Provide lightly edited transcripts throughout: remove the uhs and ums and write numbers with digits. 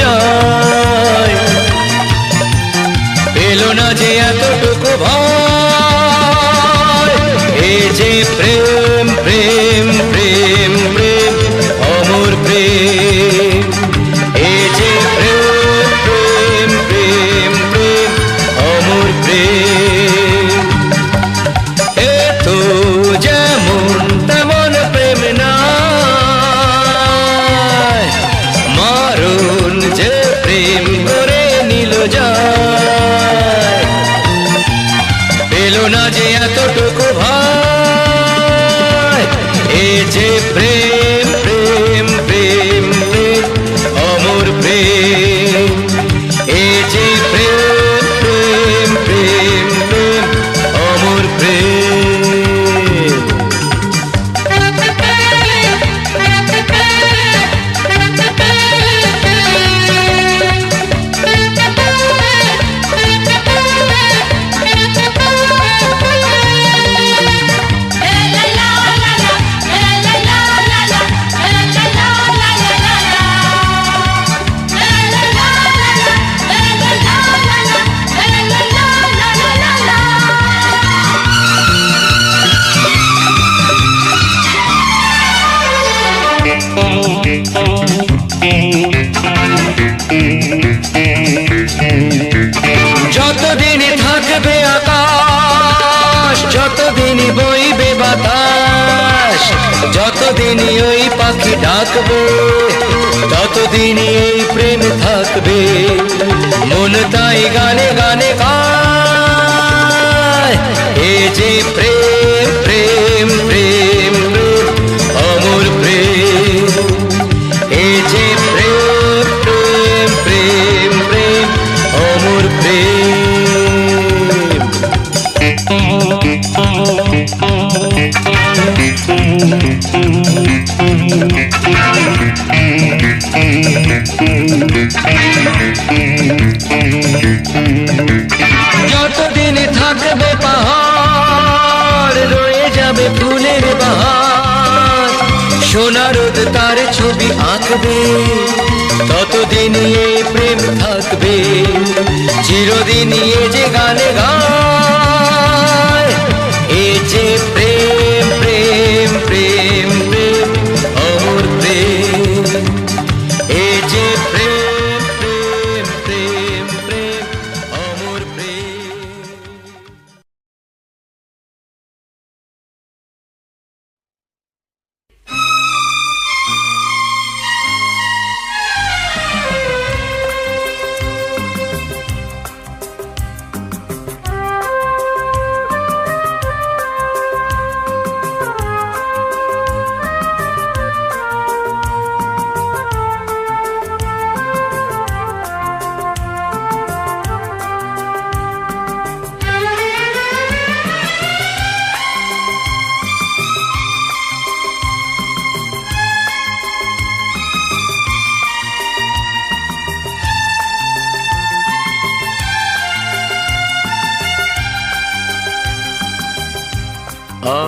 জয়। পেল না যে এতটুকু ভয়, এ যে প্রেম প্রেম প্রেম প্রেম অমর প্রেম। এ যে প্রেম প্রেম প্রেম প্রেম অমর প্রেম। এ তো যেমন তেমন প্রেম নয়, মারণ যে প্রেম করে নিল যায়। পেল না যে এতটুকু ভয়, এ যে প্রেম প্রেম প্রেম প্রেম অমর প্রেম। এ যে প্রেম প্রেম প্রেম প্রেম অমর প্রেম। যতদিন থাকবে আকাশ, যতদিন বইবে বাতাস, যতদিন ওই পাখি ডাকবে, ততদিন এই প্রেম থাকবে। মন তাই গানে গানে গায়, এ যে প্রেম প্রেম প্রেম প্রেম অমর প্রেম। এ যে প্রেম প্রেম প্রেম প্রেম অমর প্রেম। যতদিন থাকবে পাহাড়, রয়ে যাবে ফুলের বাহার, সোনা রোদ তার ছবি আঁকবে, ততদিন এই প্রেম থাকবে। চিরদিন এ যে গানে গায়, এ যে প্রেম প্রেম প্রেম প্রেম অমর প্রেম। এ যে প্রেম প্রেম প্রেম প্রেম অমর প্রেম।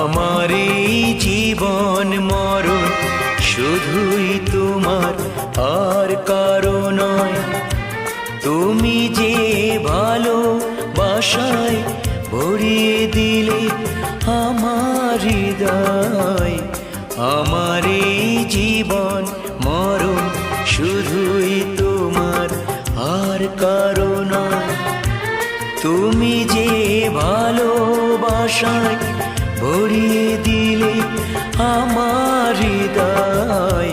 আমার এই জীবন মরণ শুধুই তোমার, আর কারো নয়। তুমি যে ভালোবাসায় ভরিয়ে দিলে আমার হৃদয়। আমার এই জীবন মরণ শুধুই তোমার, আর কারো নয়। তুমি যে ভালোবাসায় ভরিয়ে দিলে আমার হৃদয়।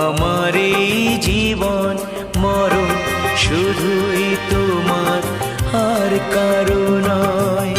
আমার এই জীবন মরণ শুধুই তোমার, আর কারো নয়।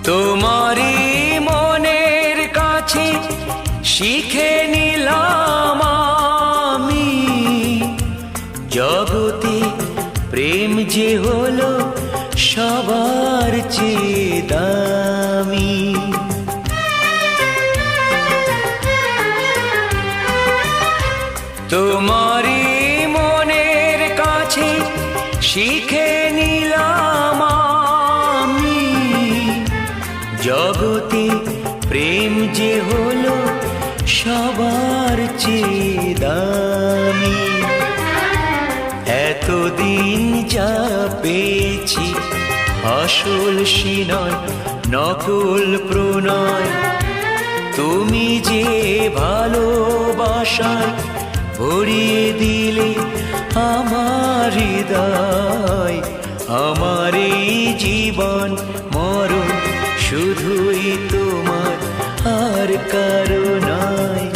তোমারই মনের কাছে শিখে নিলাম আমি জগতে প্রেম যে হলো সবার চেয়ে দামি। তোমারই মনের কাছে শিখে নিলাম আমি জগতে প্রেম যে হলো সবার চেয়ে দামি। এতদিন যা পেয়েছি আসল সিনয় নকল প্রণয়, তুমি যে ভালোবাসায় ভরিয়ে দিলে আমার হৃদয়। আমার এই জীবন মরণ শুধুই তোমার আর কারো নয়।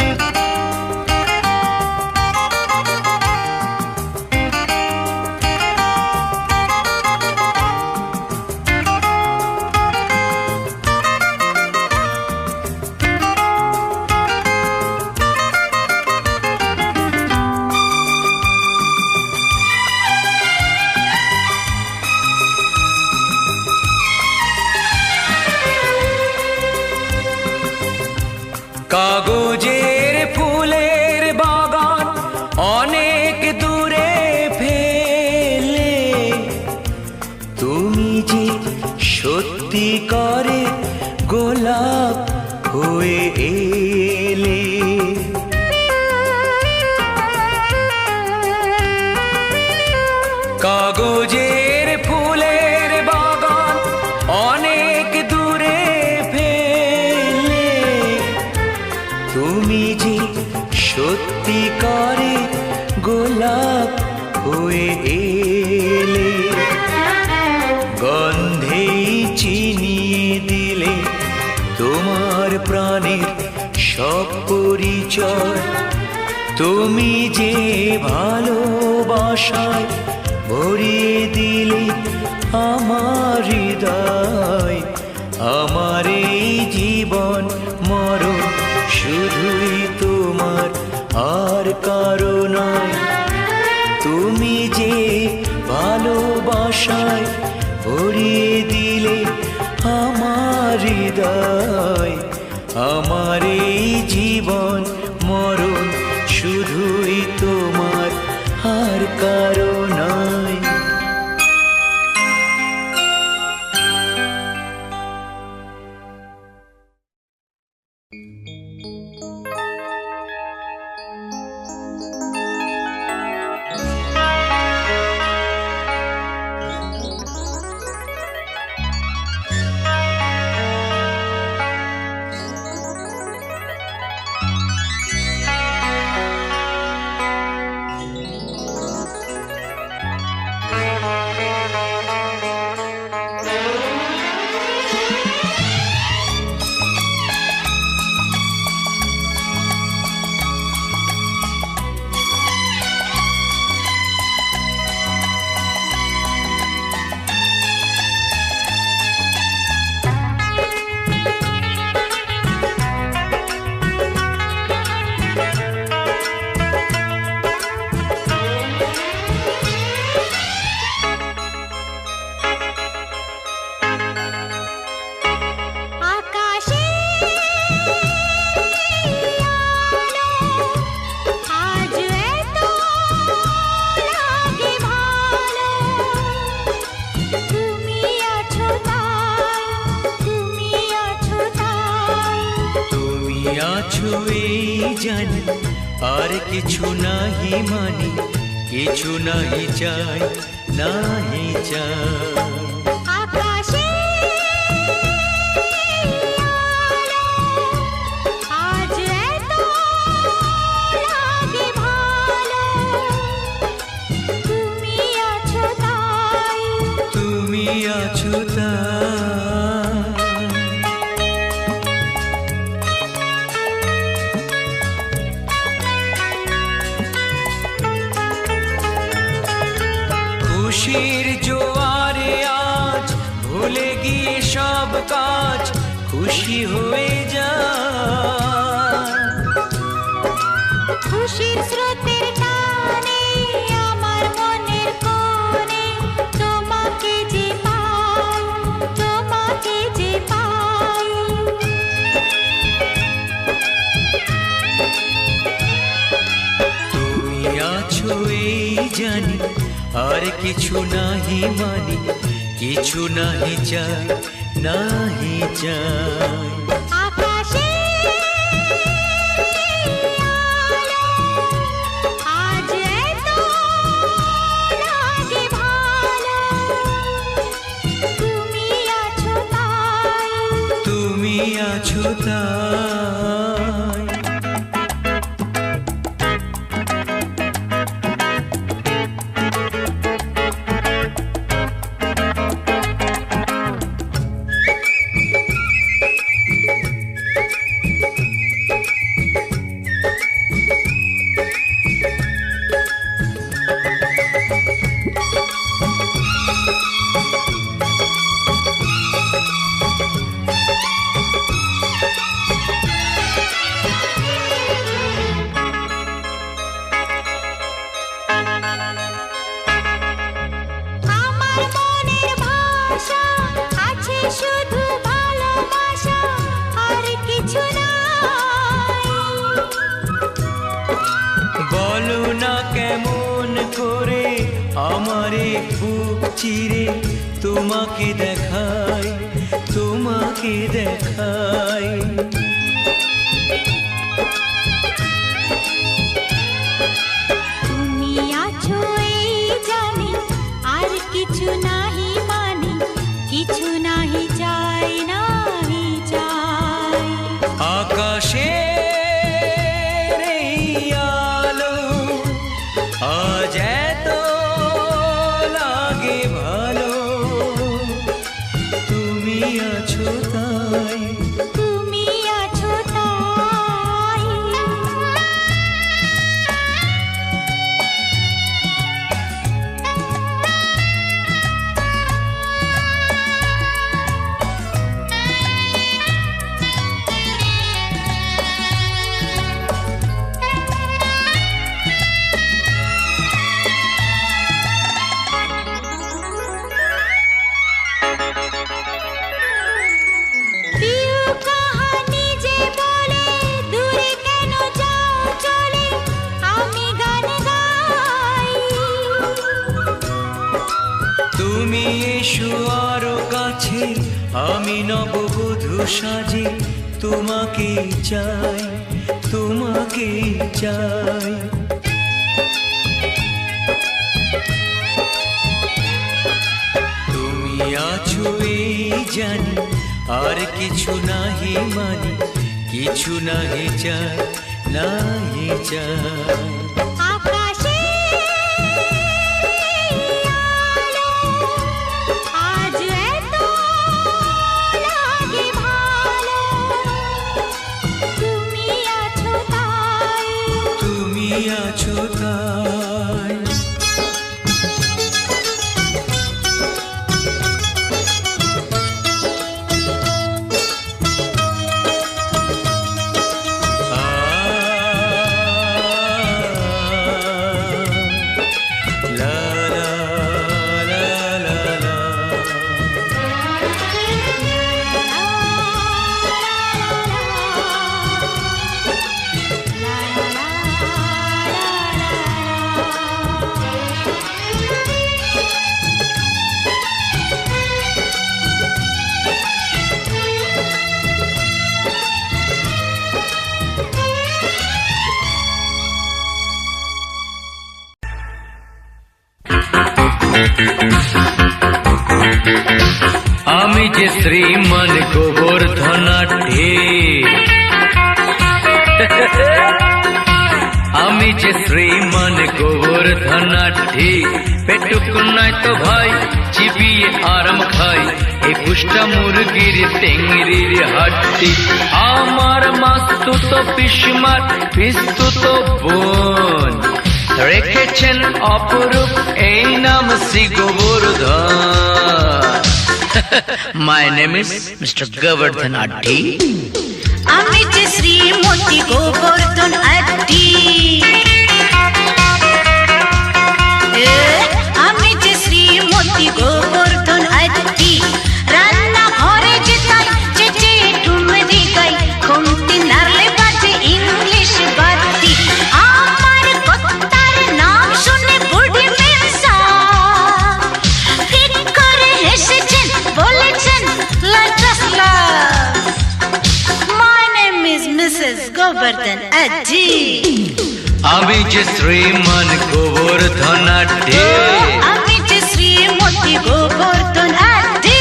কাগজের ফুলের বাগান অনেক দূরে ফেলে তুমি যে সত্যি করে গোলাপ হয়ে এলে। কাগজের ফুলের বাগান অনেক দূরে ফেলে তুমি যে সত্যি করে গোলাপ হয়ে এলে। গন্ধেই চিনিয়ে দিলে তোমার প্রাণের সব পরিচয়। তুমি যে ভালোবাসায় ভরিয়ে দিলে আমার হৃদয়। আমার এই জীবন মরণ শুধুই তোমার আর কারো নয়। তুমি যে ভালোবাসায় ভরিয়ে দিলে আমার হৃদয়। আমার এই জীবন মরণ শুধুই তোমার আর কারো নয়। জানি আর কিছু নাহি মানি, কিছু নাহি চাই, নাহি চাই। আকাশে আজ এত লাগে ভালো, তুমি আছো তাই, তুমি আছো তাই। খুশির জোয়ারে আজ ভুলে গিয়ে সব কাজ খুশি হয়ে যায়। জানি আর কিছু নাহি মানি, কিছু নাহি চাই, নাহি চাই। আকাশে আজ এত লাগে ভালো, তুমি আছো তাই, তুমি আছো তাই। আমার মনের ভাষা আছে শুধু ভালোবাসা, আর কিছু নাই। বলো না কেমন করে আমারে বুক চিরে তোমাকে দেখাই, তোমাকে দেখাই। তুমি আছো এই জানি আর কিছু নাহি মানি, কিছু নাহি চাই, নাহি চাই। আকাশের এই আলো আজ এত লাগে ভালো, তুমি আছো তাই, তুমি আছো তাই। প্রিয় কাহানি যে বলে দূরে কেন যাও চলে, আমি গান গাই। তুমি এসো আরো কাছে, আমি নববধূ সাজে তোমাকে চাই, তোমাকে চাই। তুমি আছো এই জানি আর কিছু নাহি মানি, কিছু নাহি চাই, নাহি চাই। আকাশে আলো আজ এত লাগে ভালো, তুমি আছো তাই, তুমি আছো তাই। লা লা লা লা লা। আমি যে শ্রীমান গোবর্ধনাঢ্যে, আমি যে শ্রীমান গোবর্ধনাঢ্যে, পেটুক নাই তো ভাই চিবিয়ে আরাম খাই, এই পুষ্টা মুরগির টেংরির হাড্ডি। আমার মাস্তুত পিসমার পিস্তুত বোন রেখেছেন অপরূপ এই নাম Shri Gobardhan. My name is Mr. Govardhan Addi. আমি যে শ্রীমতী গোবর্ধন আড্ডি, আমি যে শ্রীমতী গোবর্ধন আড্ডি, রান্না ঘরে যে তাই চেঁচে ঠুমরি গাই, খুমতি নাড়লে বাজে ইংলিশ বাদ্যি। আমার কর্তার নাম শুনে বুড়ি গোবর্ধন আজি আমি যে শ্রীমান গোবর্ধন আড্ডি আমি যে শ্রীমতী গোবর্ধন আড্ডি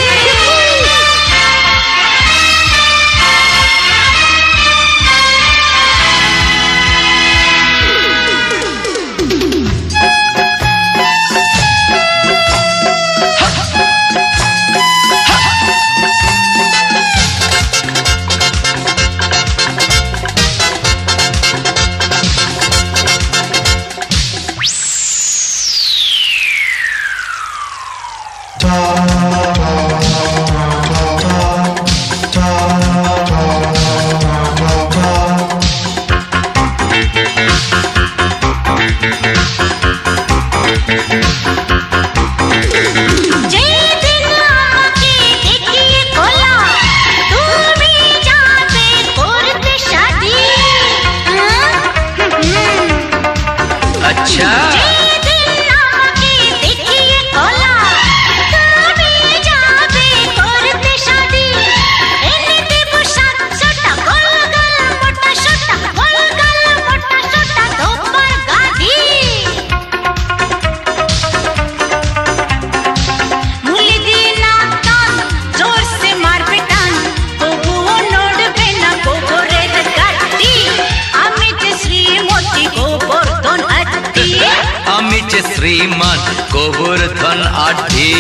শ্রীমান গোবর্ধন আড্ডি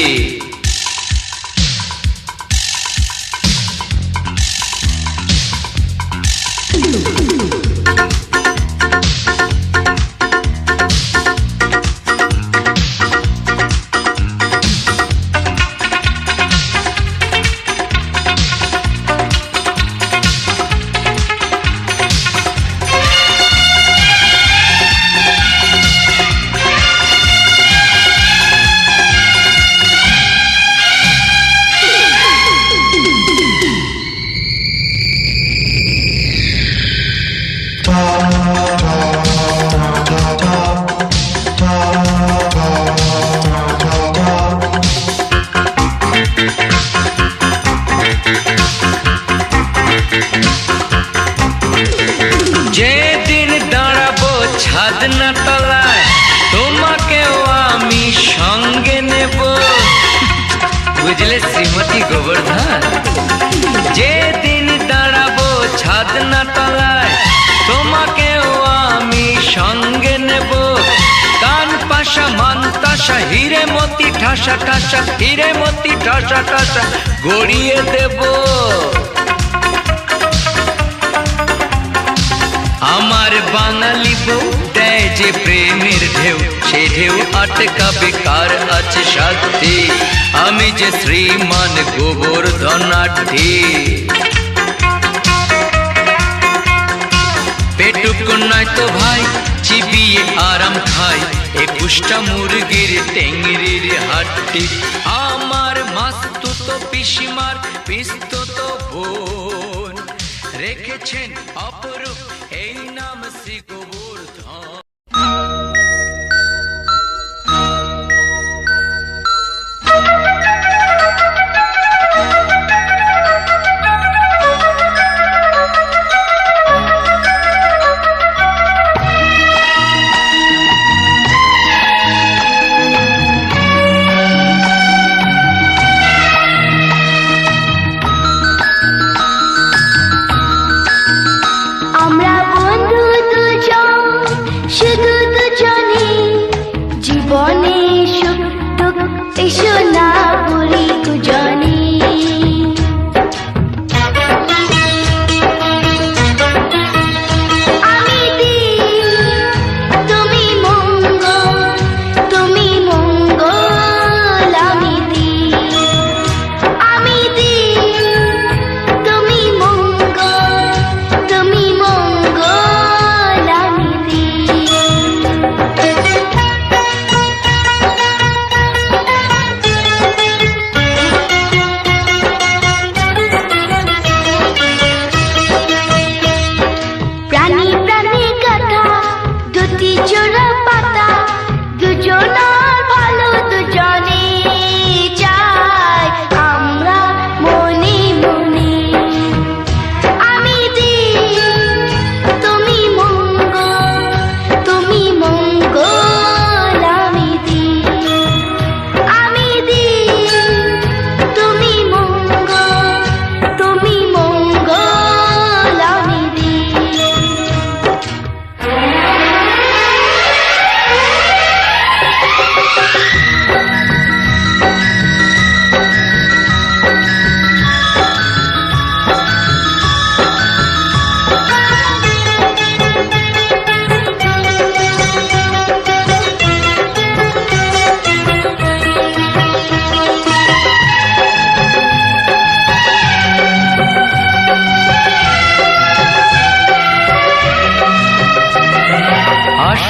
যেদিন দাঁড়াবো ছাদনা তলায় তোমাকেও আমি সঙ্গে নেব বুঝলে শ্রীমতী গোবর্ধন যেদিন দাঁড়াবো ছাদনা তলায় তোমাকেও আমি সঙ্গে নেব কান পাশা মান্তাসা হিরে মতি ঠাসা ঠাসা হিরে মতি ঠাসা ঠাসা গড়িয়ে দেব আমার বাঙালি বউ দেয় যে প্রেমের ঢেউ সে ঢেউ আটকাবে কার আছে সাথী আমি যে শ্রীমান গোবর্ধন আড্ডি পেটুক নয় তো ভাই চিবিয়ে আরাম খাই 21টা মুরগির টেংরির হাড্ডি আমার মাস্তুত পিসিমার পিস্তুত বোন রেখেছেন অপরূপ এই নাম শ্রী গোবর্ধন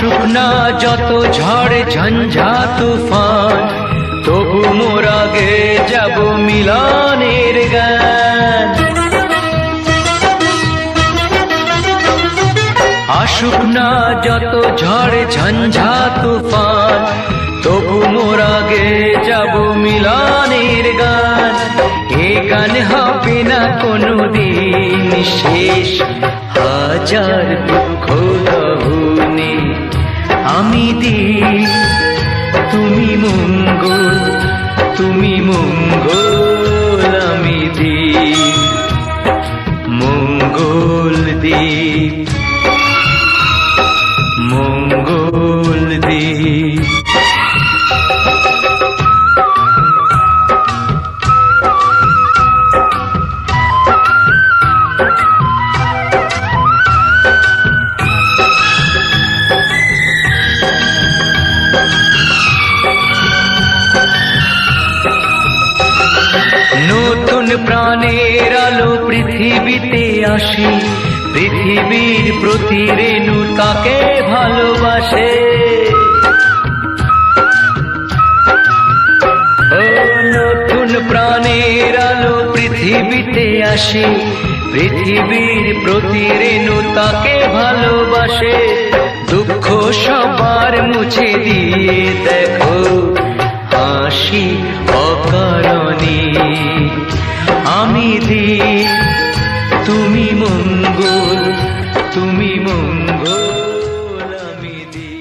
আসুক না যত ঝড় ঝঞ্ঝা তুফান, তবু মোরা গেয়ে যাব মিলনের গান। আসুক না যত ঝড় ঝঞ্ঝা তুফান, তবু মোরা গেয়ে যাব মিলনের গান। এ গান হবে না কোনোদিন শেষ, হাজার দুঃখ দহনে আমি দিই তুমি মঙ্গল, তুমি মঙ্গল আমি দিই মঙ্গল দ্বীপ, মঙ্গল দ্বীপ। নতুন প্রাণের আলো পৃথিবীতে আসে, পৃথিবীর প্রতি রেণু তাকে ভালোবাসে। ও নতুন প্রাণের আলো পৃথিবীতে আসে, পৃথিবীর প্রতি রেণু তাকে ভালোবাসে। দুঃখ সবার মুছে দিয়ে দেখো হাসি অকারণে আমি দিই তুমি মঙ্গল, তুমি মঙ্গল আমি দিই।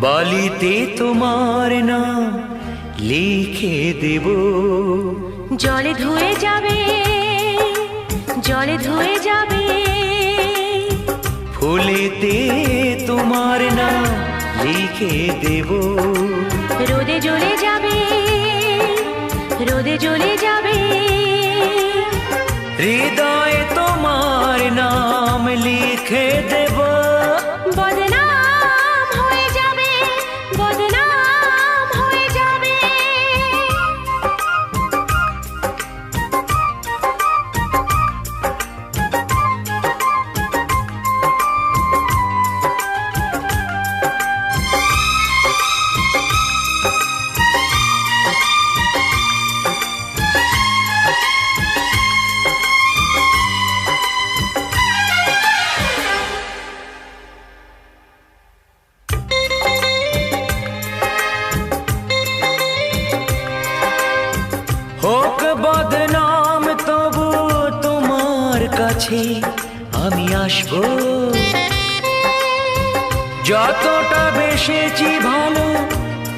বালিতে তোমার নাম লিখে দেব, জলে ধুয়ে যাবে, জলে ধুয়ে যাবে। ফুলেতে তোমার নাম লিখে দেব, রোদে জ্বলে যাবে, রোদে জ্বলে যাবে। হৃদয়ে তোমার নাম লিখে দেব, বদনাম হয়ে যাবে, বদনাম হয়ে যাবে। হোক বদনাম তবু তোমার কাছে আমি আসবো। যতটা বেসেছি ভালো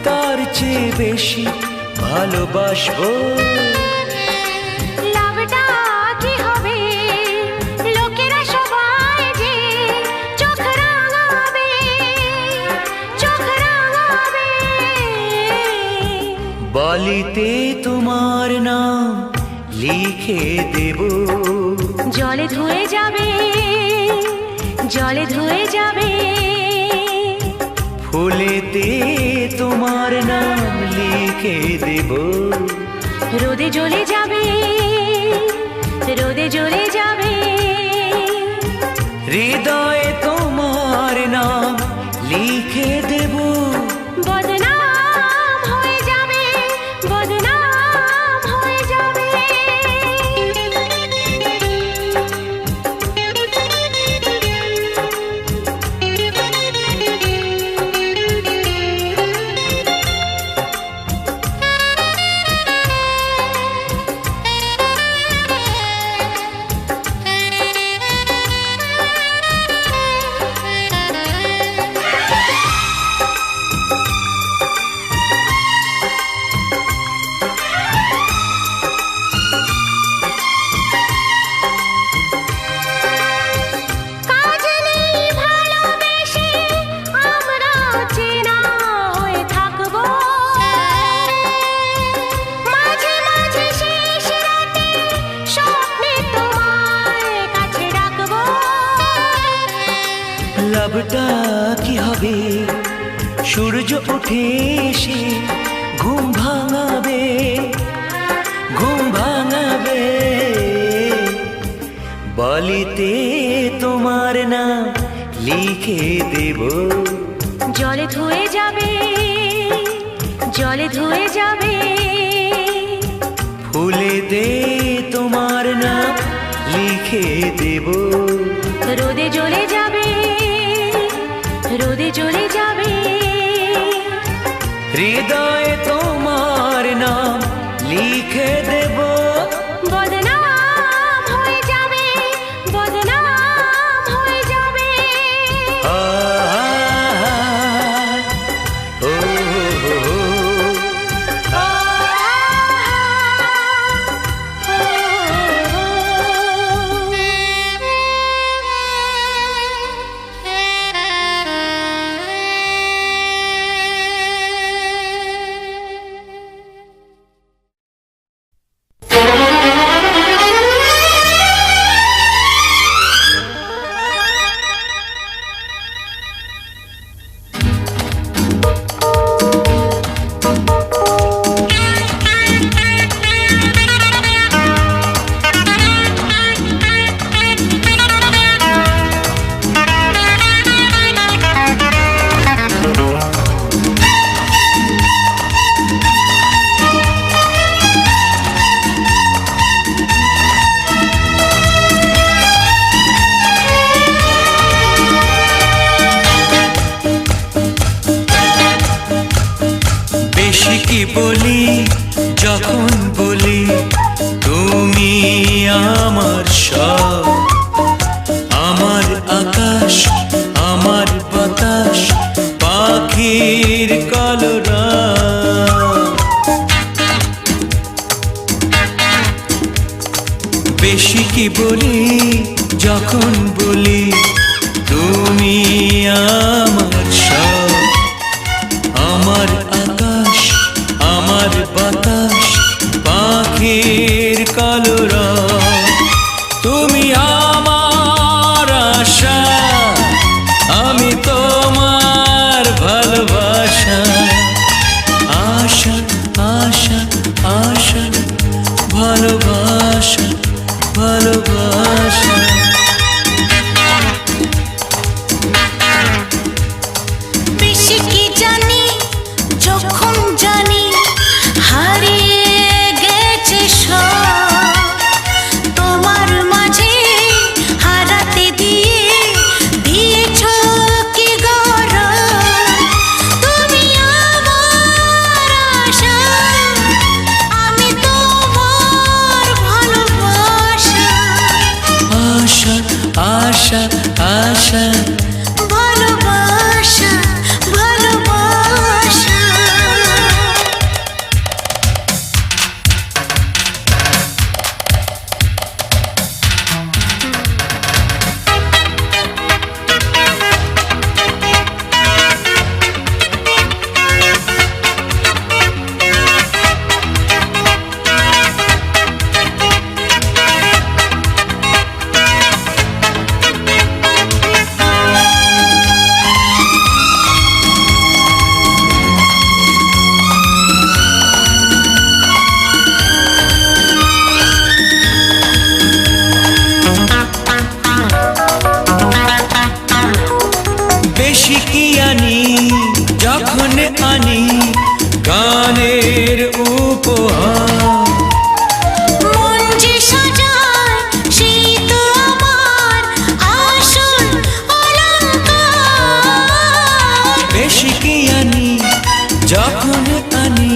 তার চেয়ে বেশি ভালোবাসবো। লাভটা কি হবে লোকেরা সবাই যে চোখ রাঙাবে, চোখ রাঙাবে। বালিতে তোমার নাম লিখে দেব, জলে ধুয়ে যাবে, জলে ধুয়ে যাবে। ফুলেতে তোমার নাম লিখে দেব, রোদে জ্বলে যাবে, রোদে জ্বলে যাবে। হৃদয়ে তোমার নাম লিখে দেব, বদনাম হয়ে যাবে, বদনাম হয়ে যাবে। ভাবে সূর্য উঠে এসে ঘুম ভাঙাবে, ঘুম ভাঙাবে। বালিতে তোমার নাম লিখে দেব, জলে ধুয়ে যাবে, জলে ধুয়ে যাবে। ফুলেতে তোমার নাম লিখে দেব, রোদে জ্বলে যাবে, রোদে জ্বলে যাবে। হৃদয়ে তোমার নাম লিখে দেব। বদনাম হয়ে যাবে, বদনাম হয়ে যাবে। আ, ও, ও, ও, আ, বেশি কি বলি যখন বলি তুমি আমার সব, আমার আকাশ, আমার বাতাস, পাখির কলরব। বেশি কি বলি যখন বলি তুমি আমার সব, আমার আকাশ, আমার বাতাস, পাখির কলরব। তুমি আমার আশা, আমি তোমার ভালোবাসা। আশা, আশা, আশা, ভালোবাসা, ভালোবাসা। বেশি কি জানি যখন জানি হারিয়ে গেছে সব, তোমার মাঝে হারাতে দিয়ে দিয়েছো কি গরম। তুমি আমার আশা, আমি তোমার ভালোবাসা। আশা, আশা, আশা, ভালোবাসা, ভালোবাসা। বেশি কি আনি যখন আনি গানের উপহার। মন যে সাজায় সেই তো আমার আসল অলংকার। বেশি কি আনি যখন আনি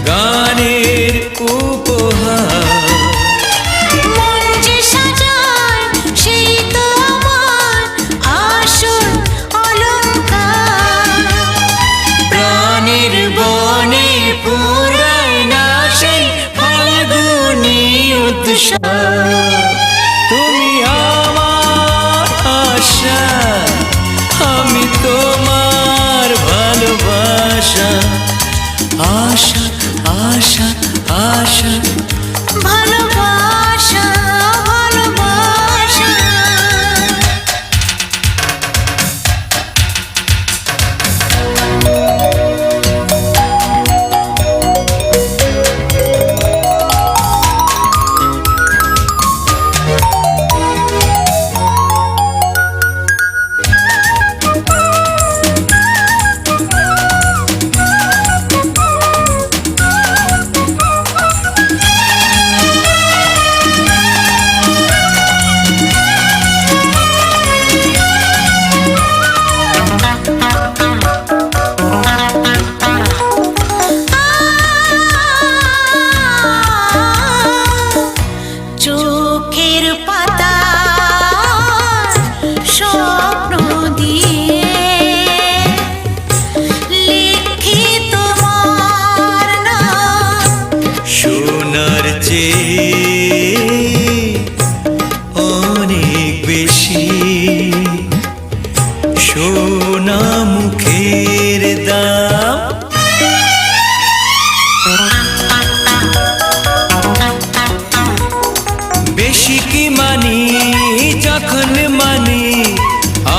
গানের উপহার। মন যে সাজায় সেই তো আমার আসল অলংকার। প্রাণের বনে পুরায় না সেই ফাল্গুনী উৎসব। তুমি আমার আশা, আমি তোমার ভালোবাসা। আশা, আশা, আশা, ভালোবাসা, ভালোবাসা। বেশি কি মানি যখন মানি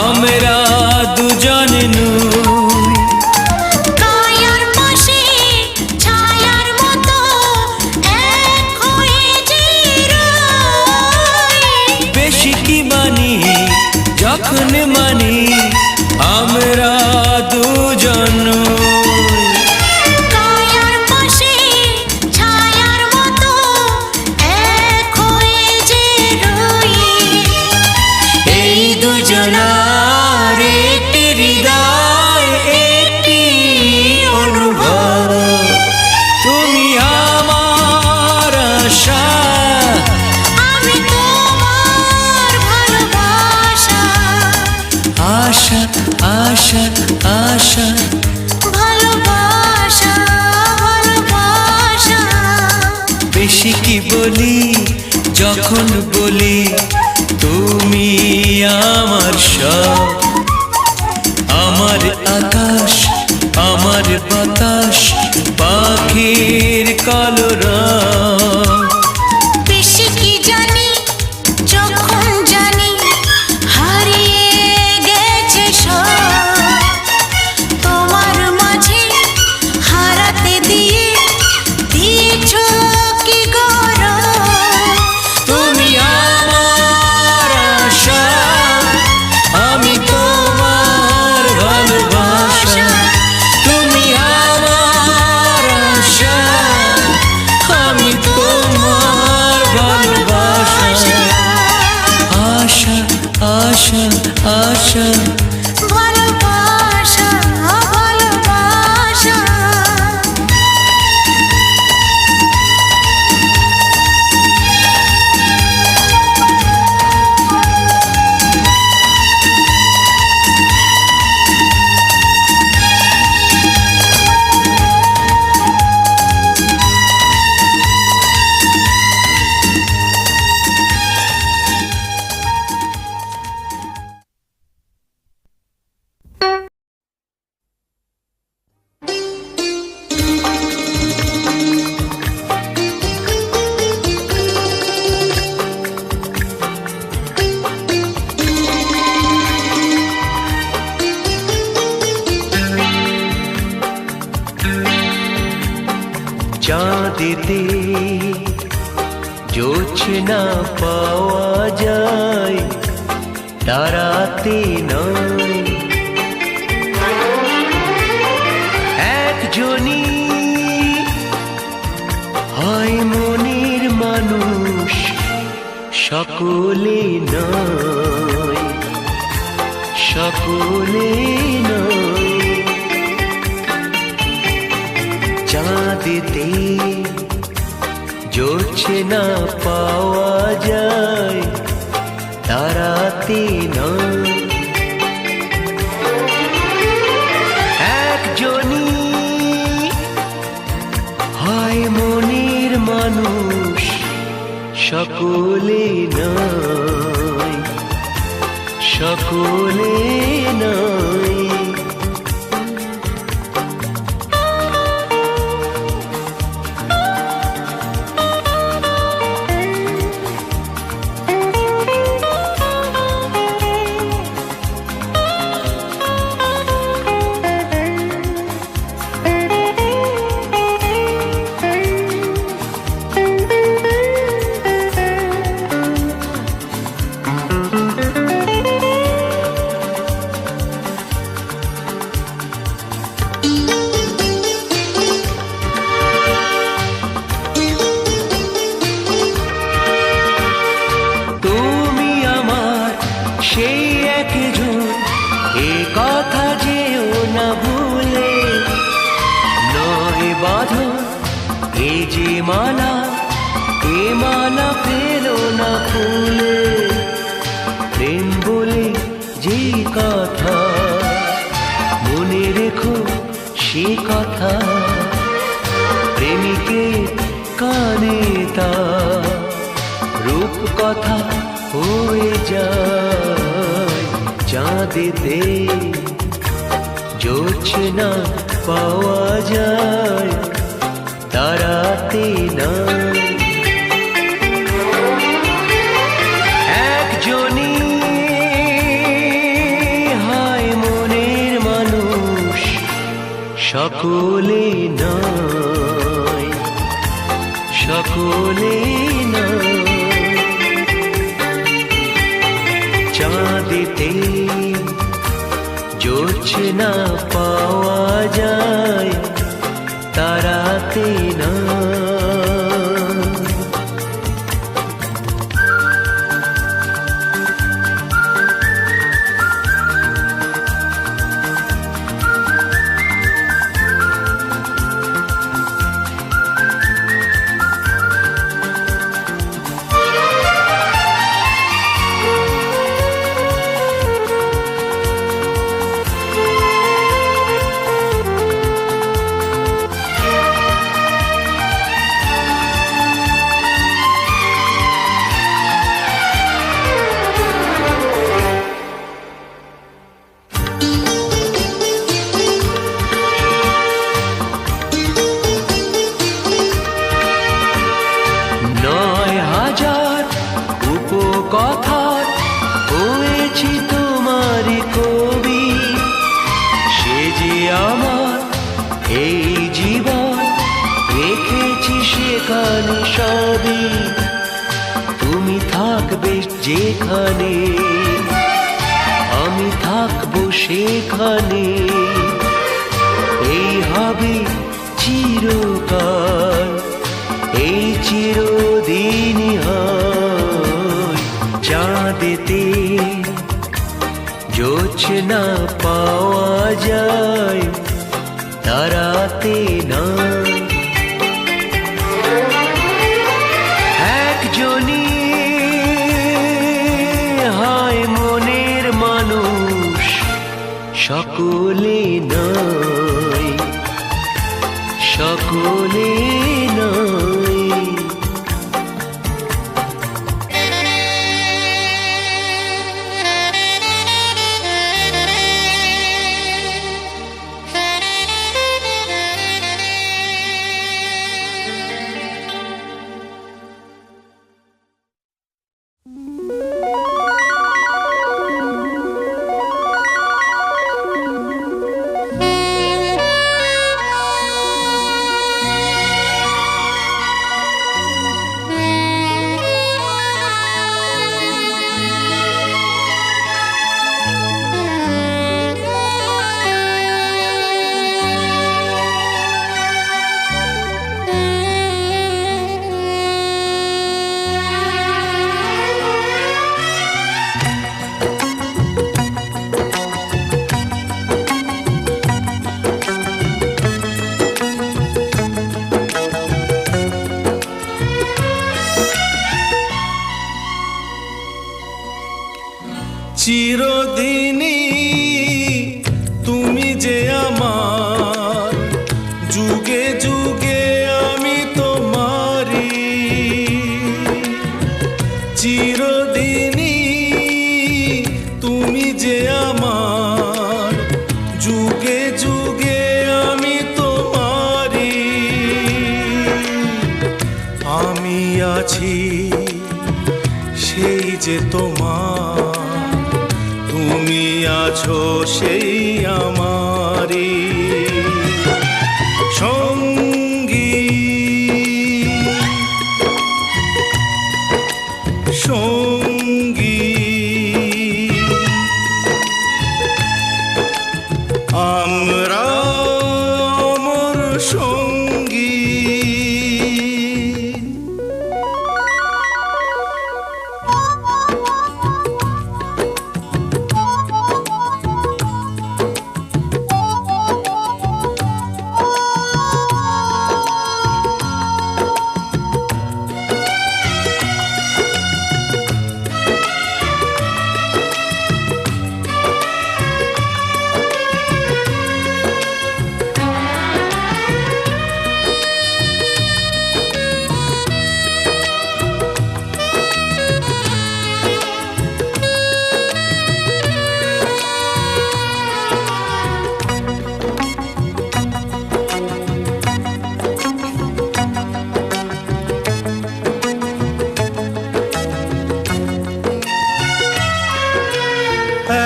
আমরা দুজন নই। কায়ার পাশে ছায়ার মতো এক হয়ে যে রই। বেশি কি মানি যখন মানি আমরা দুজন নই। কায়ার পাশে ছায়ার মতো এক হয়ে যে রই। এই দুজনার একটি হৃদয় একটি অনুভব। তুমি আমার আশা আমি তোমার ভালোবাসা। আশা আশা আশা ভালোবাসা ভালোবাসা। বেশি কি বলি যখন বলি তুমি আমার সব। আমার আকাশ আমার বাতাস পাখির কলরব। বেশি কি জানি যখন জানি হারিয়ে গেছে সব। তোমার মাঝে হারাতে দিয়ে দিয়েছ কি গরব। তুমি আমার আশা আমি তোমার ভালোবাসা। তুমি আমার আশা আমি তোমার ভালোবাসা। আশা আশা আশা ভালোবাসা ভালোবাসা। চাঁদেতে জোছনা পাওয়া যায় তারাতে নয়। একজনই হয় মনের মানুষ সকলে নয় সকলে নয়। চাঁদেতে জোছনা পাওয়া যায় তারাতে নয়। একজনই হয় মনের মানুষ সকলে নয় সকলে নয়। সেই একজন এ কথা যেও না ভুলে। নয় বাঁধন এ যে মালা এ মালা পেলো না ফুলে। প্রেম বলে যে কথা মনে রেখো সে কথা প্রেমিকের কানে তা রূপ কথা হয়ে যায়। চাঁদেতে জোছনা পাওয়া যায় তারাতে না। সকলে নয়, সকলে নয়। চাঁদেতে জোছনা পাওয়া যায়, তারাতে না। কথার হয়েছি তোমার কবি, সে যে আমার এই জীবন রেখেছি সেখানে সবই। তুমি থাকবে যেখানে, আমি থাকবো সেখানে, এই হবে চিরকাল, এই চিরদিনই হয়। চাঁদেতে জোছনা পাওয়া যায়, তারাতে না। একজনই হয় মনের মানুষ, সকলে নয়, সকলে নয়। চিরদিনই তুমি যে আমার, যুগে যুগে আমি তোমারি। চিরদিনই তুমি যে আমার, যুগে যুগে আমি তোমারি। আমি আছি সেই যে তোমার, তুমি আছো সেই আমারি সঙ্গী। সঙ্গী আমরা অমর সঙ্গী।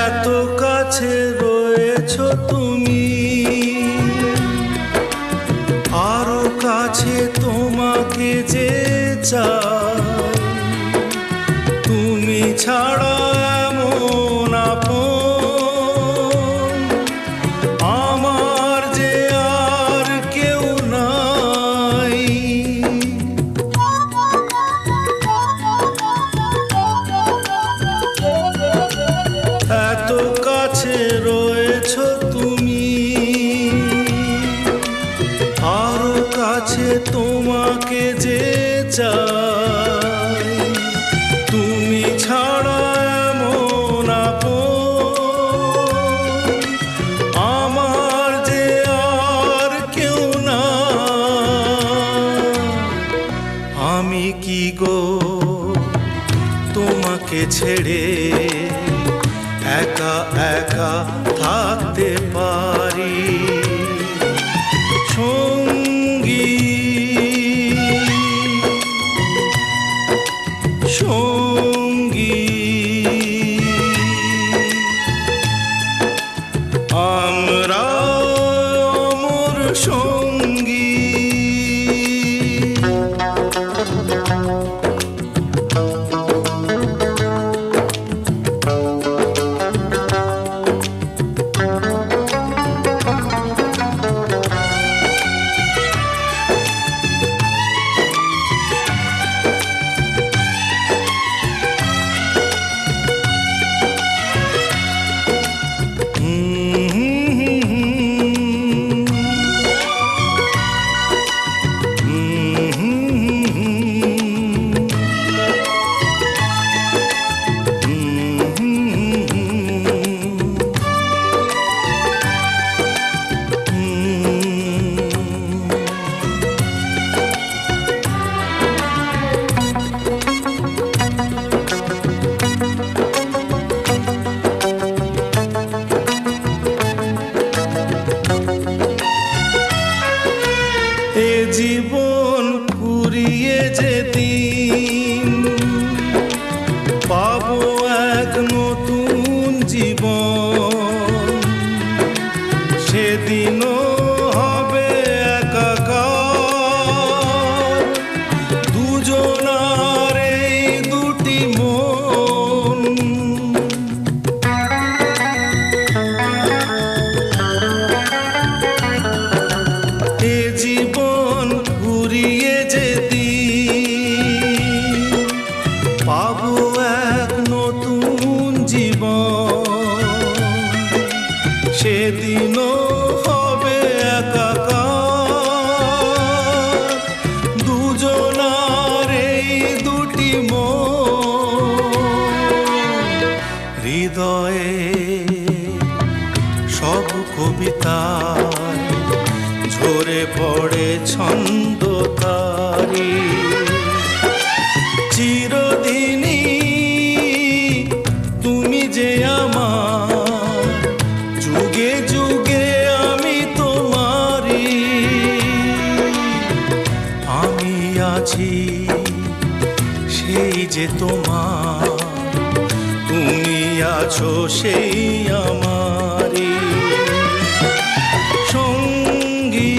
এত কাছে রয়েছো তুমি, ছাড়া এমন আপন আমার যে আর কেউ নাই। এত কাছে রয়েছো তুমি, আরো কাছে তোমাকে যে চাই। তুমি ছাড়া এমন আপন আমার যে আর কেউ না। আমি কি গো তোমাকে ছেড়ে একা একা থাকতে পারি সঙ্গী সঙ্গী। আমরা অমর সঙ্গী। এ জীবন ফুরিয়ে যেদিন পাবো এক নতুন জীবন, সেদিনও হবে একাকার দুজনার এই দুটি মন। এ জীবন ফুরিয়ে যেদিন পাবো এক নতুন জীবন, সেদিনও হবে একাকার দুজনার এই দুটি মন। হৃদয়ে সব কবিতায় ঝরে পড়ে ছন্দ তারি। চিরদিনই তুমি যে আমার, যুগে যুগে আমি তোমারি। আমি আছি সেই যে তোমার, তুমি আছো সেই আমারি সঙ্গী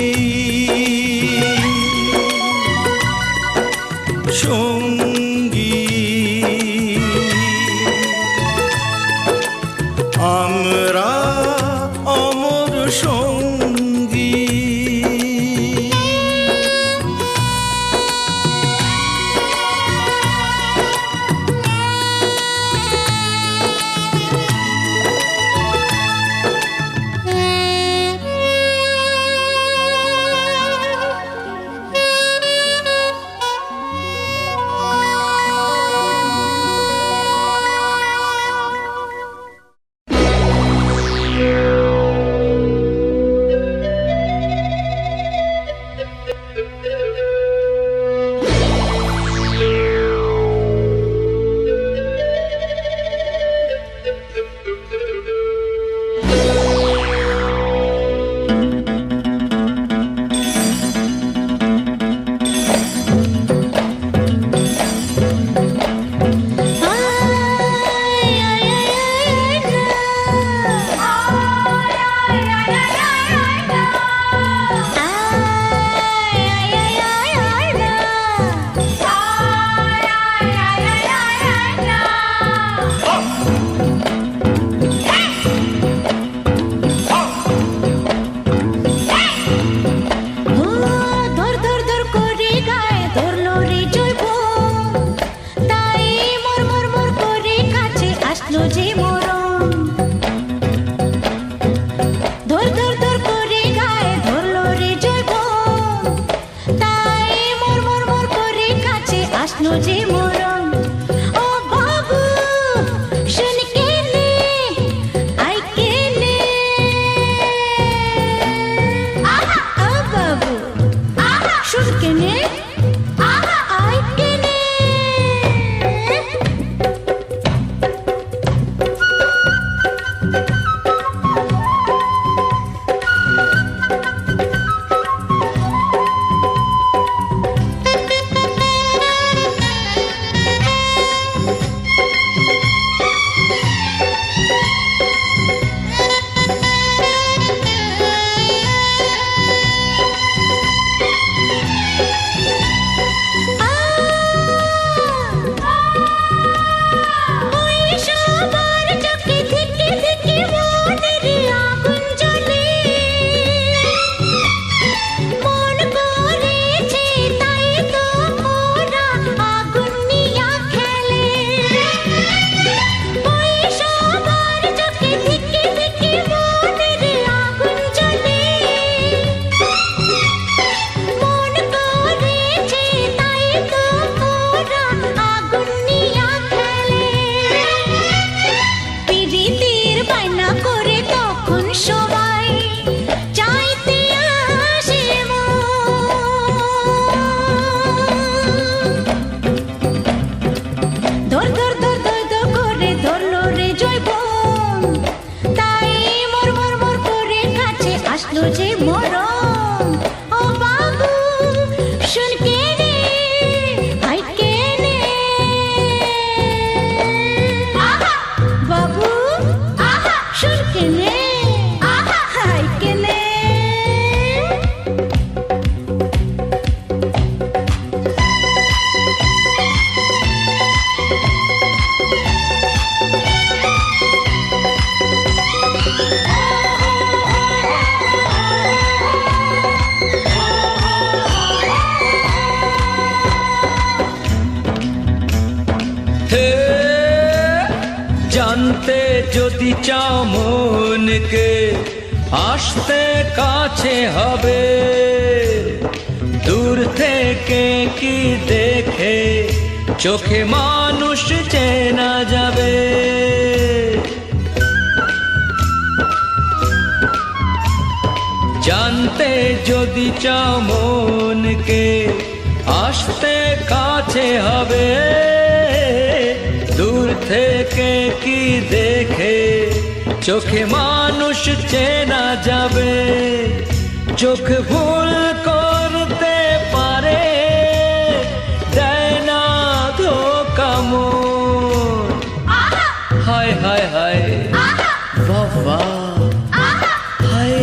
সঙ্গী। আমরা অমর সঙ্গী। জানতে যদি চাও মনকে, আসতে কাছে হবে। দূর থেকে কি দেখে চোখে মানুষ চেনা যাবে। জানতে যদি চাও মনকে, আসতে কাছে হবে। দূর থেকে কি দেখে চোখে মানুষ চেনা যাবে। চোখ ভুল করতে পারে, দেয় না ধোঁকা মন। হায় হায় হায় বাবা, হায়।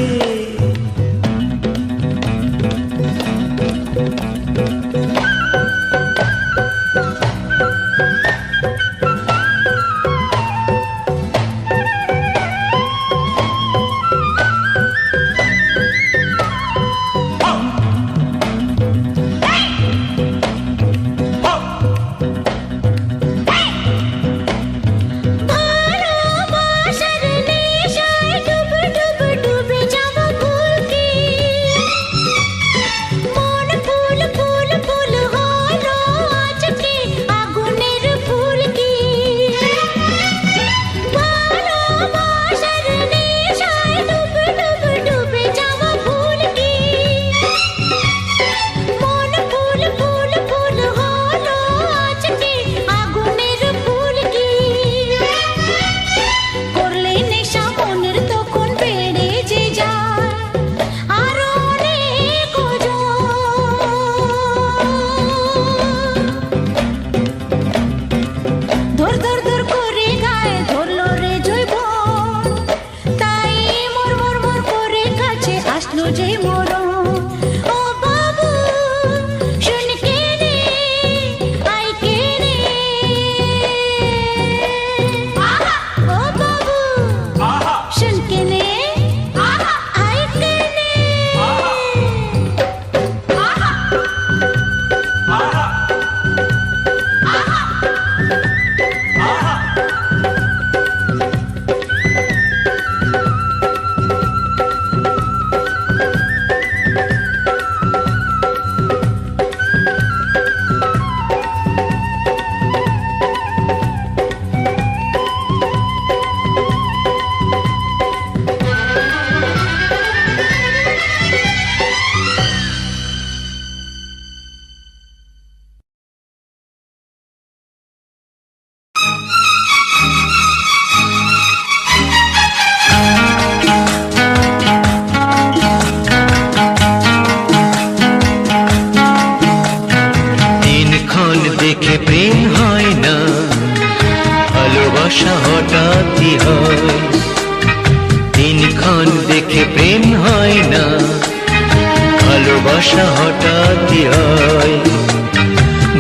ভালোবাসা হঠাৎই হয়।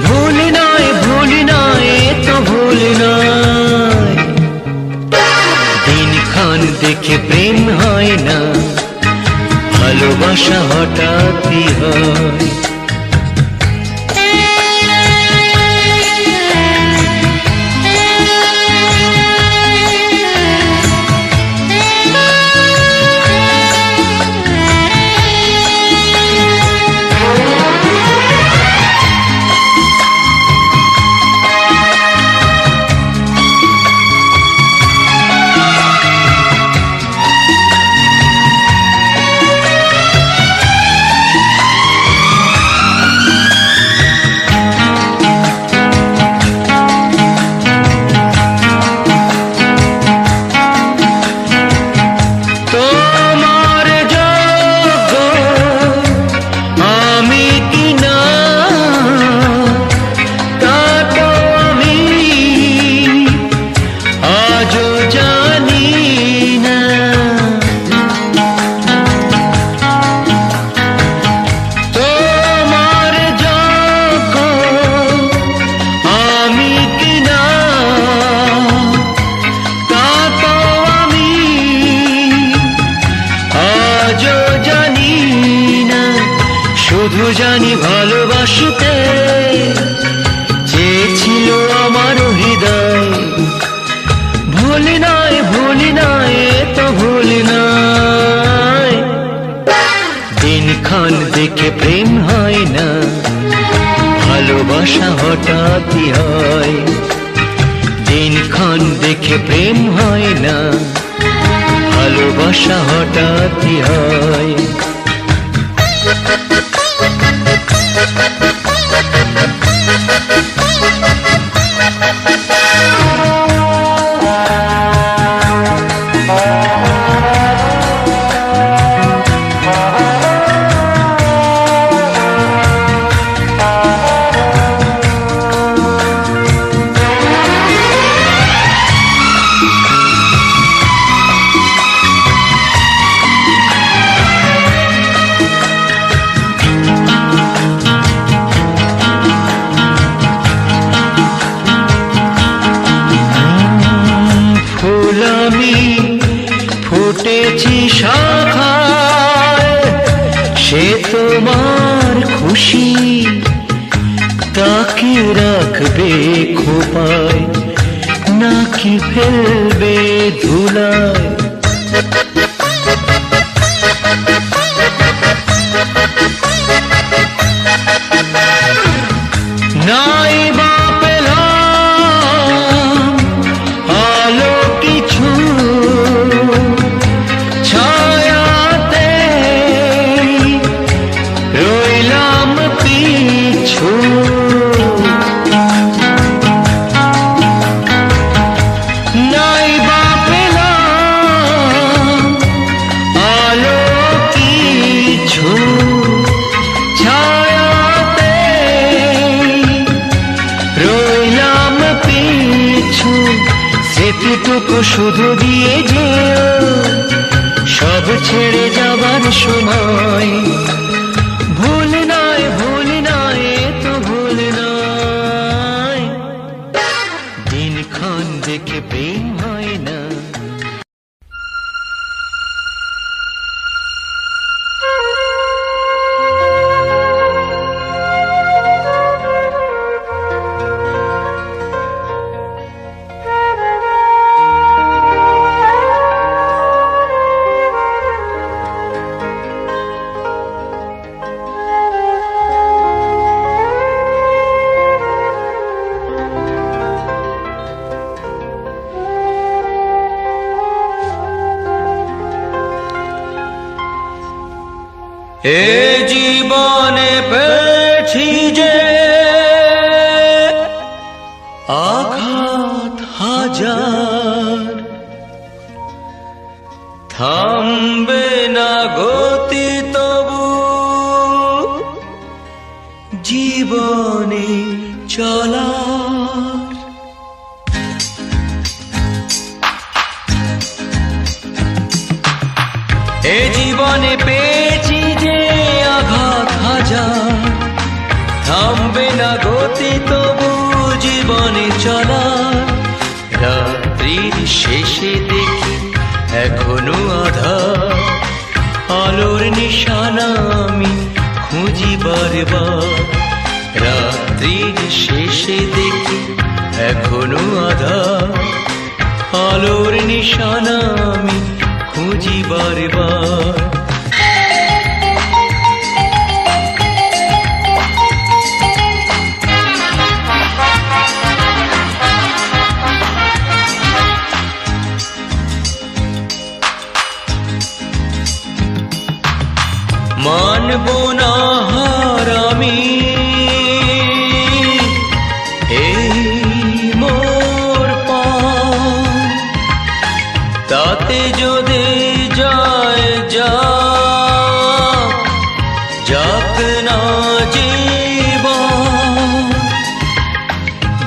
ভুল নয় ভুল নয় তো ভুল নয়, দিনক্ষণ দেখে প্রেম হয় না, ভালোবাসা হঠাৎই হয়। দিনক্ষণ দেখে প্রেম হয় না, ভালোবাসা হঠাৎই হয়। দিনক্ষণ দেখে প্রেম হয় না, ভালোবাসা হঠাৎই হয়। ফুল আমি ফুটেছি শাখায়, সে তোমার খুশি, তাকে রাখবে খোপায় নাকি ফেলবে ধুলায়। নাই বা পেলাম আলো কিছু, ছায়াতে রইলাম পিছু। নাই বা পেলাম আলো কিছু, ছায়াতে রইলাম পিছু। স্মৃতিটুকু শুধু দিয়ে যেও, সব ছেড়ে যাবার সময়। ভুল নয়, ভুল নয়, এ তো ভুল নয়। দিনক্ষণ দেখে প্রেম হয় না। এ জীবনে পেয়েছি যে আঘাত হাজার, থামবে না গতি তবু জীবনে চলার। এ জীবনে পেয়েছি যে আঘাত হাজার, থামবে না গতি তবু জীবনে চলার। রাত্রির শেষে দেখি এখনো আধার, আলোর নিশানা আমি খুঁজি বারবার। রাত্রির শেষে দেখি এখনো আধার, আলোর নিশানা আমি খুঁজি বারবার। মানব না হার আমি এই মোর পান, তাতে যদি যায় যাক, যাক না জীবন।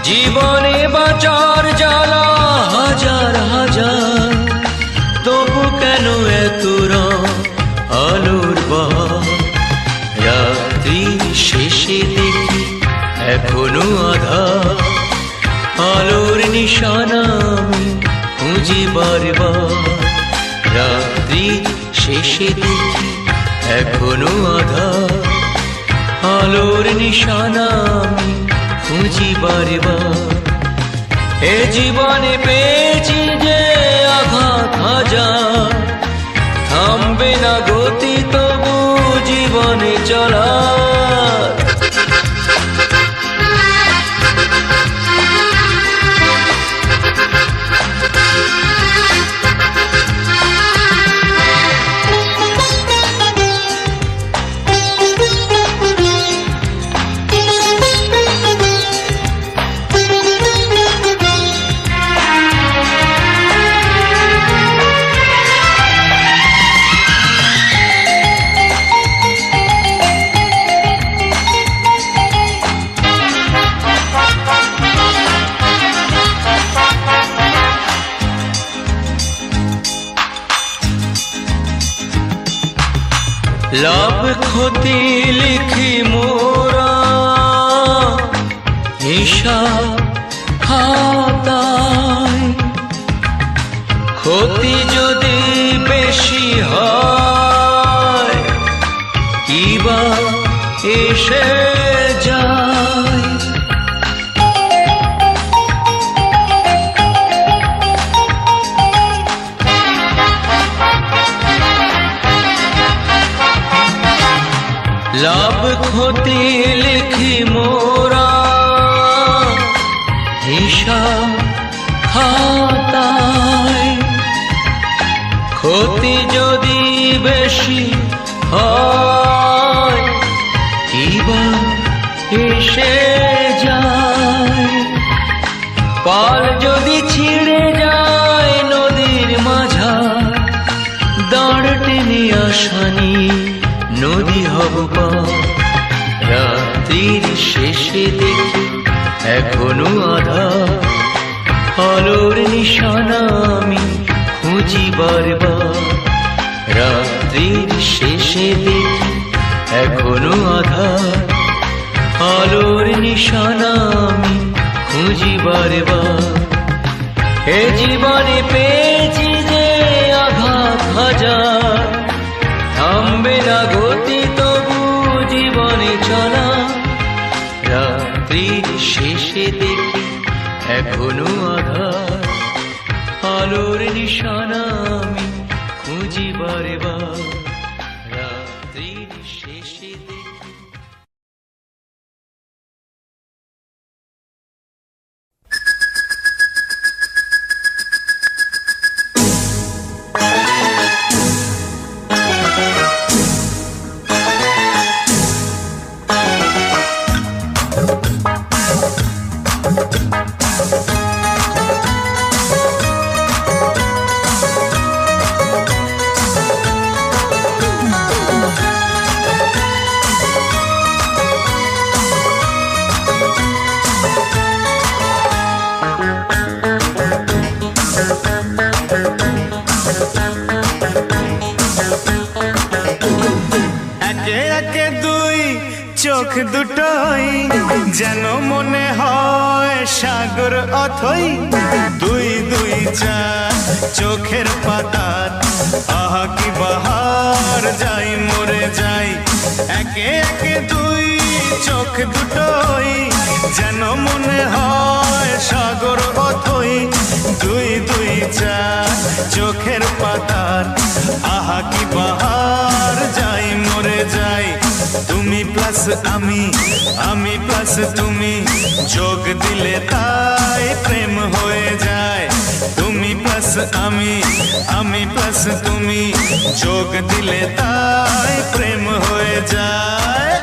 জীবনে বাঁচার জ্বালা হাজার হাজার, তবু কেন এত আলোর বাহার। রাত্রির শেষে দেখি এখনো আধার, আলোর নিশানা আমি খুঁজি বারবার। রাত্রির শেষে দেখি এখনো আধার, আলোর নিশানা আমি খুঁজি বারবার। এ জীবনে পেয়েছি যে আঘাত হাজার, থামবে না গতি তবু জীবনে চলা। লাভ ক্ষতি লিখি মোরা হিসাব খাতায়, ক্ষতি যদি বেশি হয় কিবা এসে যায়। লাভ ক্ষতি লিখি মোরা হিসাব খাতায়, ক্ষতি যদি বেশি হয় কিবা এসে যায়। পাল যদি ছিঁড়ে যায় নদীর মাঝার, দাঁড় টেনে আসানি নদী হব পার। রাত্রির শেষে দেখি এখনো আধার, আলোর নিশানা আমি খুঁজি বারবার। রাত্রির শেষে দেখি এখনো আধার, আলোর নিশানা আমি খুঁজি বারবার। এ জীবনে পেয়েছি যে আঘাত হাজার, থামবে না গতি তবু জীবনে চলা। রাত্রির শেষে দেখি এখনো আধার, আলোর নিশানা আমি খুঁজি বারবার। রাত্রির শেষে দেখি। চোখ দুটোই যেন মনে হয় সাগর অথই, দুই দুই চার চোখের পাতার আহা কি বাহার, যাই মরে যাই একে একে দুই চোখ দুটোই যেন মনে হয় সাগর অথই, দুই দুই চার চোখের পাতার আহা কি বাহার, যাই মরে যাই। তুমি প্লাস আমি, আমি প্লাস তুমি, যোগ দিলে তাই প্রেম হয়ে যায়। তুমি প্লাস আমি, আমি প্লাস তুমি, যোগ দিলে তাই প্রেম হয়ে যায়।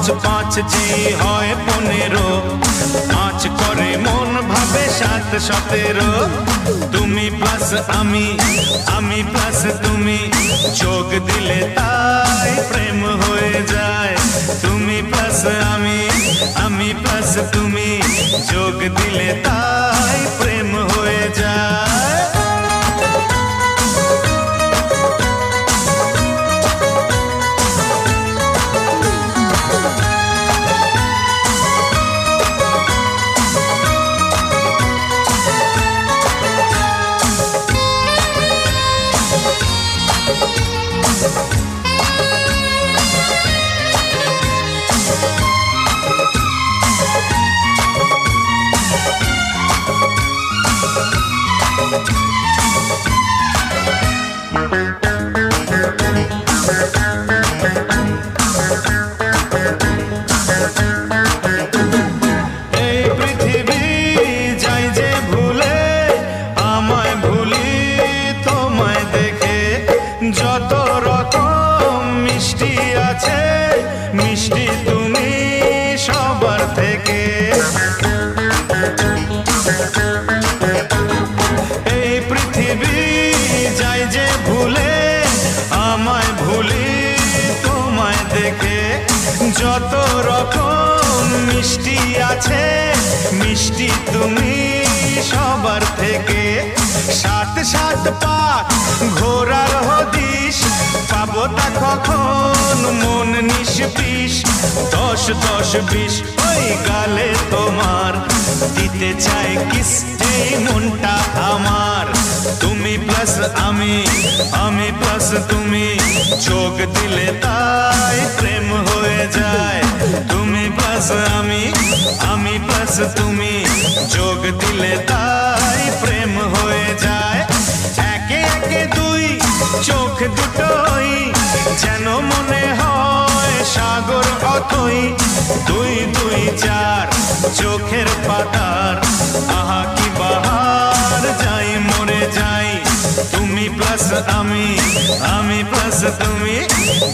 5 5 যে হয় 15, 5 করে মন ভাবে 7 17। তুমি প্লাস আমি, আমি প্লাস তুমি, যোগ দিলে তাই প্রেম হয়ে যায়। তুমি প্লাস আমি, আমি প্লাস তুমি, যোগ দিলে তাই প্রেম হয়ে যায়। যত রকম মিষ্টি আছে, মিষ্টি তুমি সবার থেকে। এই পৃথিবী যাই যে ভুলে, আমায় ভুলি তোমায় দেখে। যত রকম মিষ্টি আছে, মিষ্টি তুমি সবার থেকে। 7 7 পাক ঘোরার হদিশ, পাবো তা কখন মন নিষ্পিস। 10 10 20 ওই গালে তোমার, দিতে চাই কিস এই মনটা আমার। তুমি প্লাস আমি, আমি প্লাস তুমি, যোগ দিলে তাই প্রেম হয়ে যায়। তুমি প্লাস আমি, আমি প্লাস তুমি, যোগ দিলে তাই প্রেম হয়ে যায়। একে একে দুই চোখ দুটোই যেন মনে হয় সাগর অথই। 2 2 4 চোখের পাতার, আহা কি বাহার, যাই মরে যাই। তুমি প্লাস আমি, আমি প্লাস তুমি,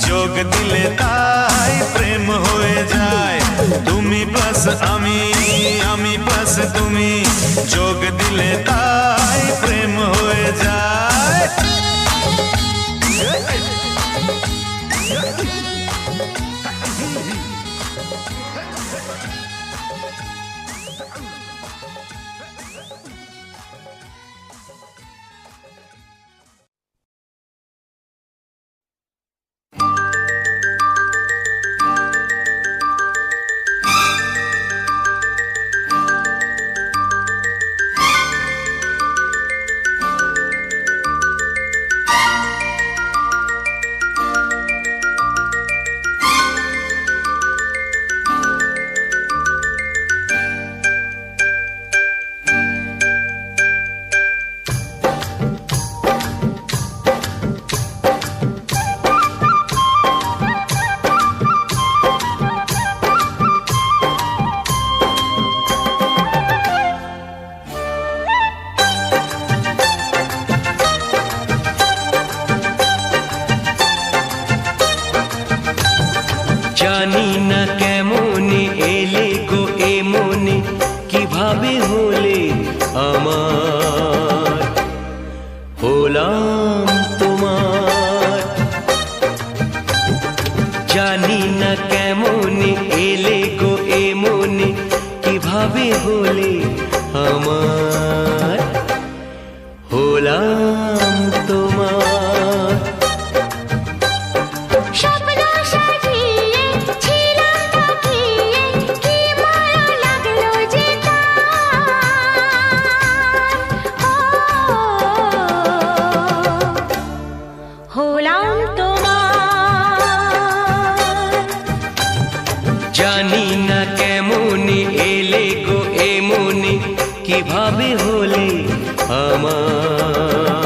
যোগ দিলে তাই প্রেম হয়ে যায়। তুমি প্লাস আমি, আমি প্লাস তুমি, যোগ দিলে তাই প্রেম হয়ে যায়। জানি না কেমনে এলে গো এ মনে, কিভাবে হলে আমার, হলাম তোমার। জানি না কেমনে এলে গো এ মনে, কিভাবে হলে আমার, হলাম তোমার। জানি না কেমনে এলে গো এ মনে, কিভাবে হলে আমার।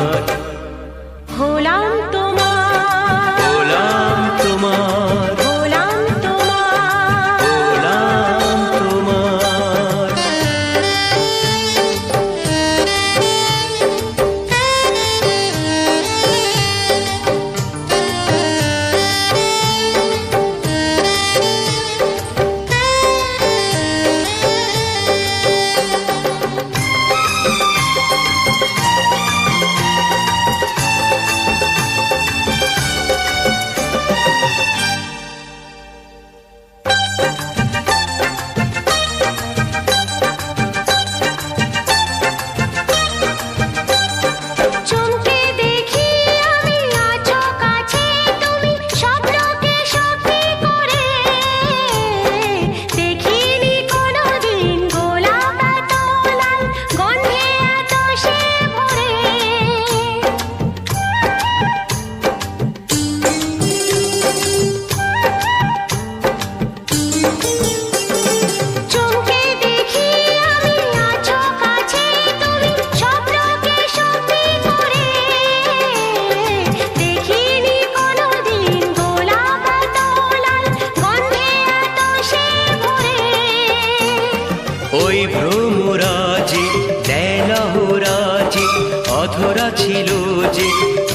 ধরা ছিল যে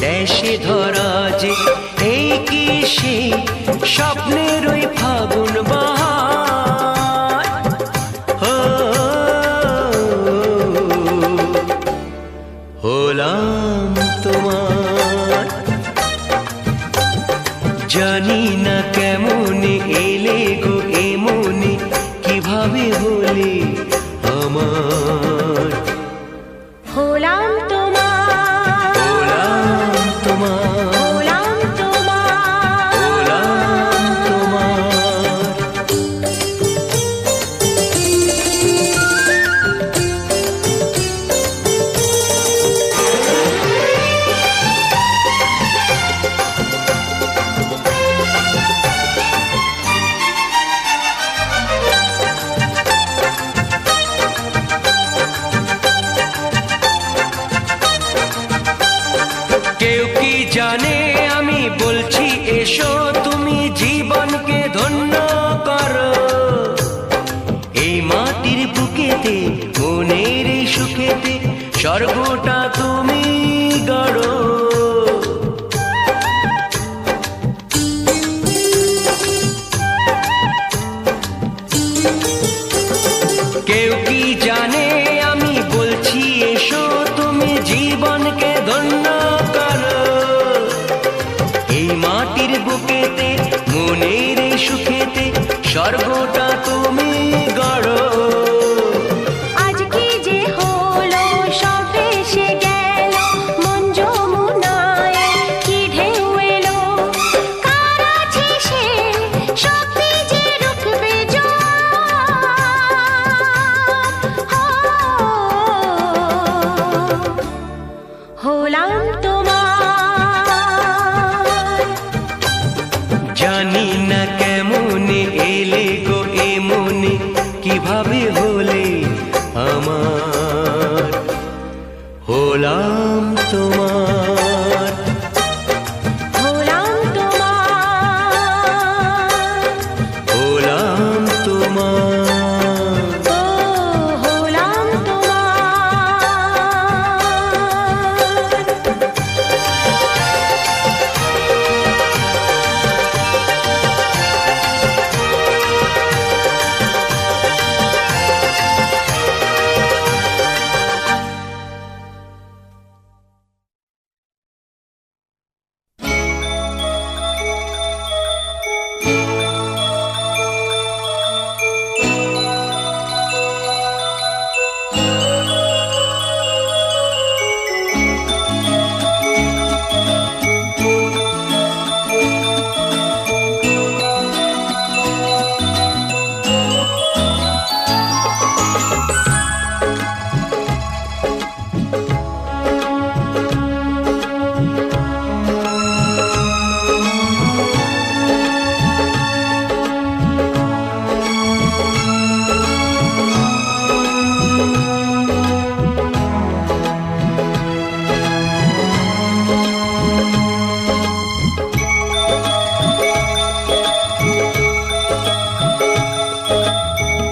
দেশে ধরা যে, এই কি সেই স্বপ্নের ওই ফাগুন বাহার। হো, হলাম তোমার, জানি না কেমন এলে গো এমনি, কিভাবে হলে আমার। হলাম তোমার, হলাম তোমার, হলাম তোমার, হলাম তোমার। কেউ কি জানে আমি বলছি এসো, তুমি জীবনকে ধন্য করো। এই মাটির বুকেতে মনের এই সুখেতে স্বর্গটা তুমি গড়ো। কেউ কি জানে আমি বলছি এসো, তুমি জীবনকে ধন্য করো। এই মাটির বুকেতে মনের এই সুখেতে স্বর্গটা তুমি গড়ো। আজ কি যে হলো সব ভেসে গেল, মন যমুনায় কি ঢেউ এলো। কার আছে সে শক্তি যে রুখবে জোয়ার। হলাম তোমার, জানি না কেমন এলে গো এমনি, কিভাবে হলে আমার। হলাম তোমার, হলাম তোমার, হলাম তোমার। ও হলাম তোমার।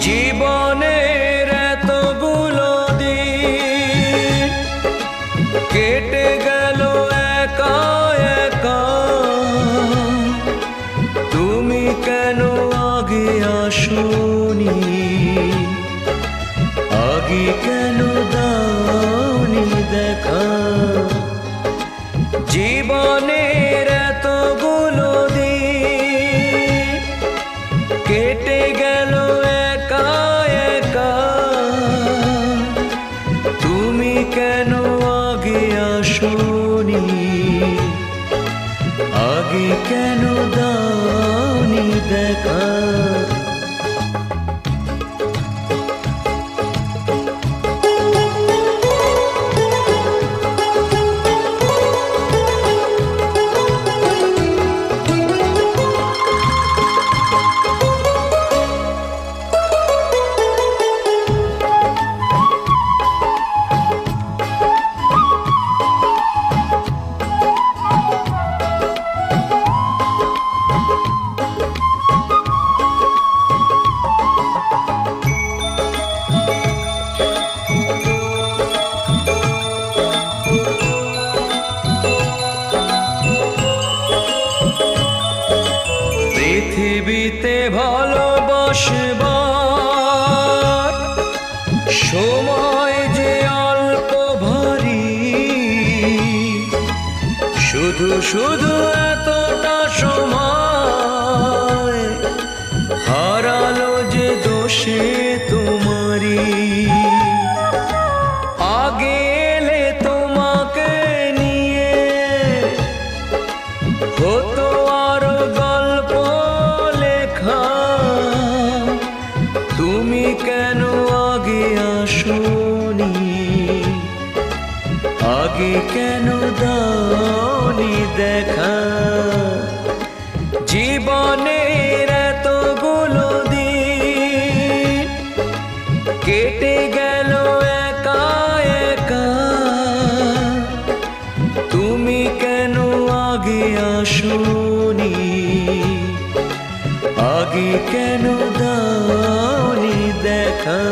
জীবনের এতগুলো দিন কেটে গেল একা একা, তুমি কেন আগে আসোনি, আগে কেন দাওনি দেখা। জীবনের এতগুলো দিন কেটে গেল একা একা, তুমি কেন আগে আসোনি, আগে কেন দাওনি দেখা। পৃথিবীতে ভালোবাসবার সময় যে অল্প ভারী, শুধু শুধু এতটা সময় হারালো যে দোষে তোমারই। আগে এলে তোমাকে নিয়ে হতো আরো গল্প লেখা, তুমি কেন আগে আসোনি, আগে কেন দাওনি দেখা। জীবনের এতগুলো দিন কেটে গেল একা একা, তুমি কেন আগে আসোনি, আগে কেন দাওনি দেখা।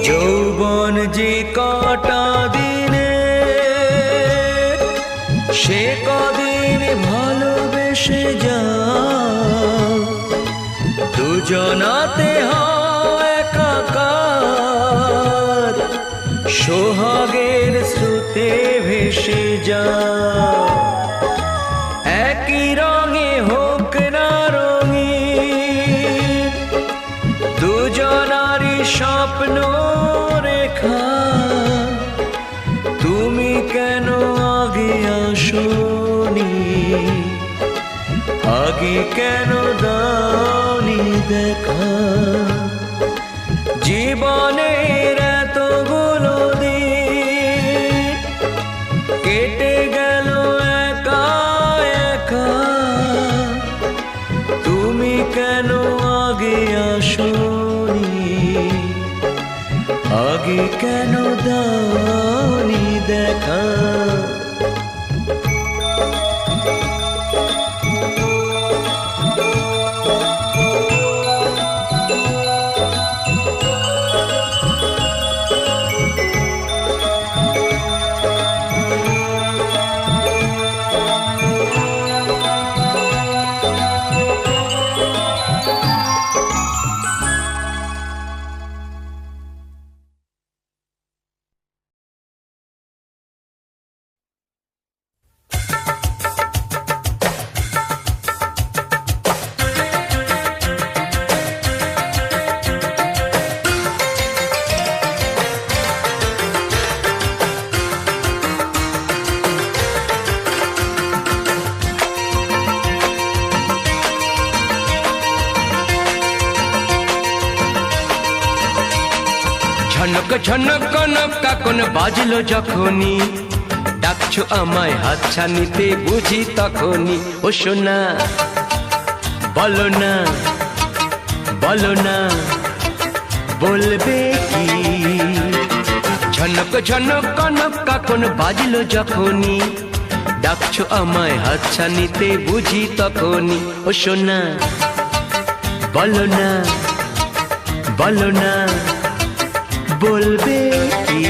যৌবন যে কটা দিনে, সে কদিন ভালোবেসে যাও, দুজনাতে হয় একাকার, সোহাগের স্রোতে ভেসে যাও। একই রঙে হোক না রঙিন, দুজনারই স্বপ্ন রেখা, তুমি কেন আগে আসোনি, আগে কেন দাওনি দেখা। জীবনের এতগুলো দিন কেটে গেল একা একা, তুমি কেন আগে আসোনি, আগে কেন দাওনি দেখা। ঝনক ঝনক কনক কাকন বাজলো যখনই, ডাকছো আমায় হাতছানিতে বুঝি তখনই। ও সোনা বলো না, বলো না বলবে কি। ঝনক ঝনক কনক কাকন বাজলো যখনই, ডাকছো আমায় হাতছানিতে বুঝি তখনই। ও সোনা বলো না, বলো না বলবে কি।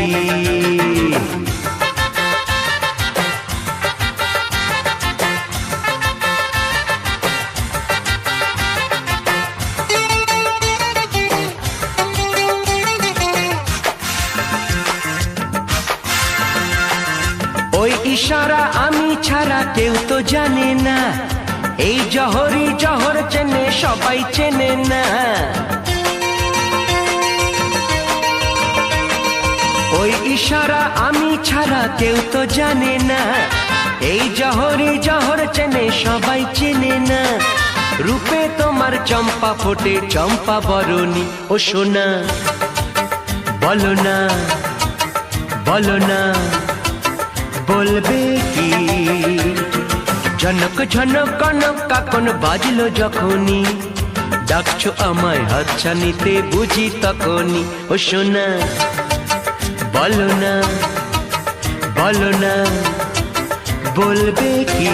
ওই ইশারা আমি ছাড়া কেউ তো জানে না, এই জহরি জহর চেনে সবাই চেনে না। কেউ তো জানে না, এই জহরে জহর চেনে সবাই চেনে না। রূপে তোমার চম্পা ফোটে চম্পা বরণী, ও সোনা বলো না বলো না বলবে কি? ঝনক ঝনক কনক কাকন বাজলো যখনই, ডাকছো আমায় হাতছানিতে বুঝি তখনই। ও সোনা বলো না বলো না বলবে কি?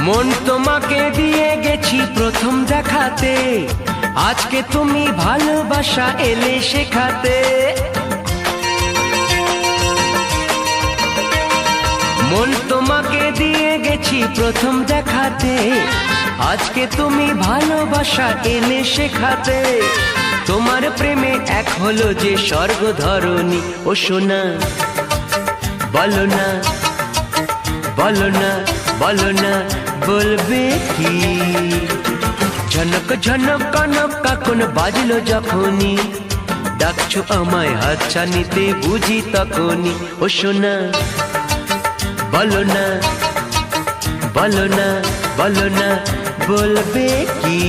মন তোমাকে দিয়ে গেছি প্রথম দেখাতে, আজকে তুমি ভালোবাসা এলে শেখাতে। মন তোমাকে দিয়ে গেছি প্রথম দেখাতে, আজকে তুমি ভালোবাসা এলে শেখাতে। তোমার প্রেমে এক হলো যে স্বর্গ ধরণী, ও সোনা বলো না বলো না বলো না বলবে কি? ঝনক ঝনক কনক কাকন বাজলো যখনই, ডাকছো আমায় হাতছানিতে বুঝি তখনই। ও সোনা বলো না বলো না বলো না বলবে কি?